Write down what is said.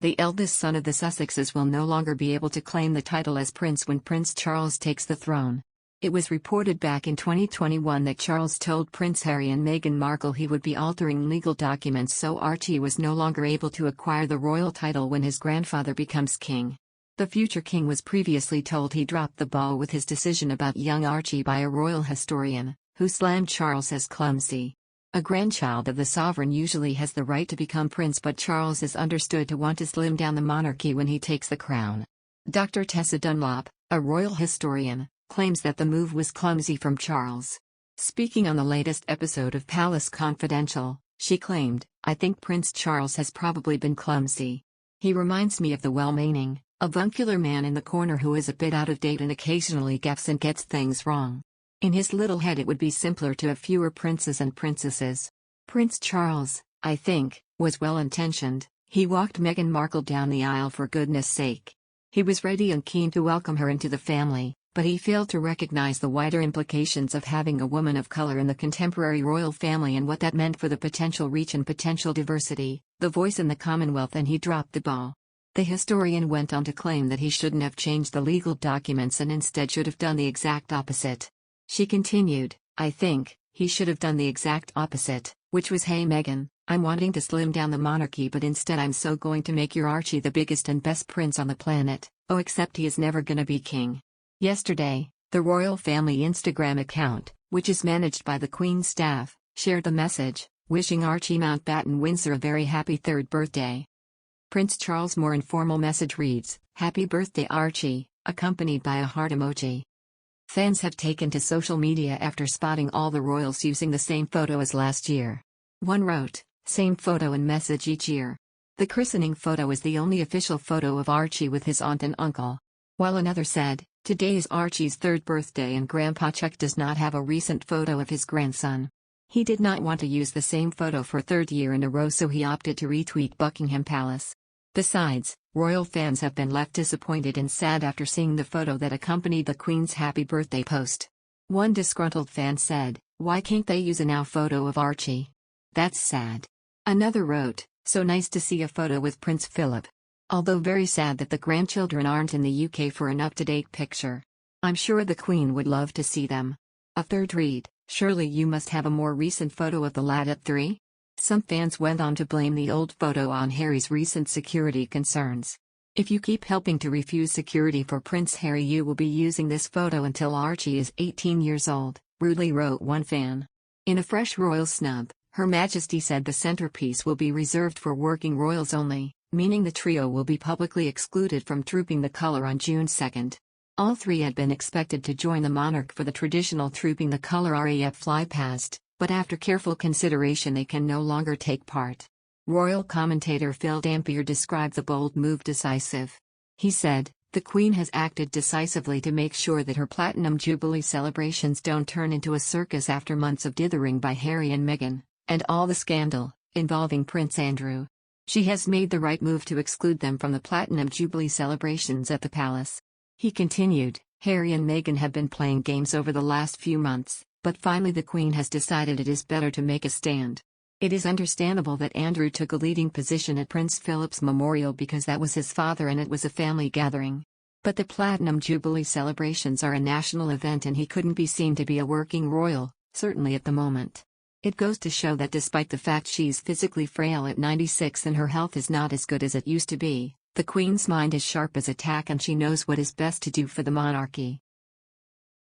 The eldest son of the Sussexes will no longer be able to claim the title as prince when Prince Charles takes the throne. It was reported back in 2021 that Charles told Prince Harry and Meghan Markle he would be altering legal documents so Archie was no longer able to acquire the royal title when his grandfather becomes king. The future king was previously told he dropped the ball with his decision about young Archie by a royal historian, who slammed Charles as clumsy. A grandchild of the sovereign usually has the right to become prince, but Charles is understood to want to slim down the monarchy when he takes the crown. Dr. Tessa Dunlop, a royal historian, claims that the move was clumsy from Charles. Speaking on the latest episode of Palace Confidential, she claimed, "I think Prince Charles has probably been clumsy. He reminds me of the well-meaning, avuncular man in the corner who is a bit out of date and occasionally gaffes and gets things wrong. In his little head it would be simpler to have fewer princes and princesses. Prince Charles, I think, was well-intentioned. He walked Meghan Markle down the aisle for goodness sake. He was ready and keen to welcome her into the family, but he failed to recognize the wider implications of having a woman of color in the contemporary royal family and what that meant for the potential reach and potential diversity, the voice in the Commonwealth, and he dropped the ball." The historian went on to claim that he shouldn't have changed the legal documents and instead should have done the exact opposite. She continued, "I think he should have done the exact opposite, which was, hey Meghan, I'm wanting to slim down the monarchy, but instead I'm so going to make your Archie the biggest and best prince on the planet. Oh, except he is never gonna be king." Yesterday, the royal family Instagram account, which is managed by the Queen's staff, shared the message, wishing Archie Mountbatten-Windsor a very happy 3rd birthday. Prince Charles' more informal message reads, "Happy birthday Archie," accompanied by a heart emoji. Fans have taken to social media after spotting all the royals using the same photo as last year. One wrote, "Same photo and message each year." The christening photo is the only official photo of Archie with his aunt and uncle. While another said, "Today is Archie's 3rd birthday and Grandpa Chuck does not have a recent photo of his grandson." He did not want to use the same photo for a 3rd year in a row, so he opted to retweet Buckingham Palace. Besides, royal fans have been left disappointed and sad after seeing the photo that accompanied the Queen's happy birthday post. One disgruntled fan said, "Why can't they use a now photo of Archie? That's sad." Another wrote, "So nice to see a photo with Prince Phillip. Although very sad that the grandchildren aren't in the UK for an up-to-date picture. I'm sure the Queen would love to see them." A third read, "Surely you must have a more recent photo of the lad at 3? Some fans went on to blame the old photo on Harry's recent security concerns. "If you keep helping to refuse security for Prince Harry, you will be using this photo until Archie is 18 years old, rudely wrote one fan. In a fresh royal snub, Her Majesty said the centerpiece will be reserved for working royals only, meaning the trio will be publicly excluded from trooping the colour on June 2. All 3 had been expected to join the monarch for the traditional trooping the colour RAF flypast, but after careful consideration they can no longer take part. Royal commentator Phil Dampier described the bold move decisive. He said, "The Queen has acted decisively to make sure that her Platinum Jubilee celebrations don't turn into a circus after months of dithering by Harry and Meghan, and all the scandal involving Prince Andrew. She has made the right move to exclude them from the Platinum Jubilee celebrations at the palace." He continued, "Harry and Meghan have been playing games over the last few months, but finally the Queen has decided it is better to make a stand. It is understandable that Andrew took a leading position at Prince Philip's memorial because that was his father and it was a family gathering. But the Platinum Jubilee celebrations are a national event and he couldn't be seen to be a working royal, certainly at the moment. It goes to show that despite the fact she's physically frail at 96 and her health is not as good as it used to be, the Queen's mind is sharp as a tack and she knows what is best to do for the monarchy."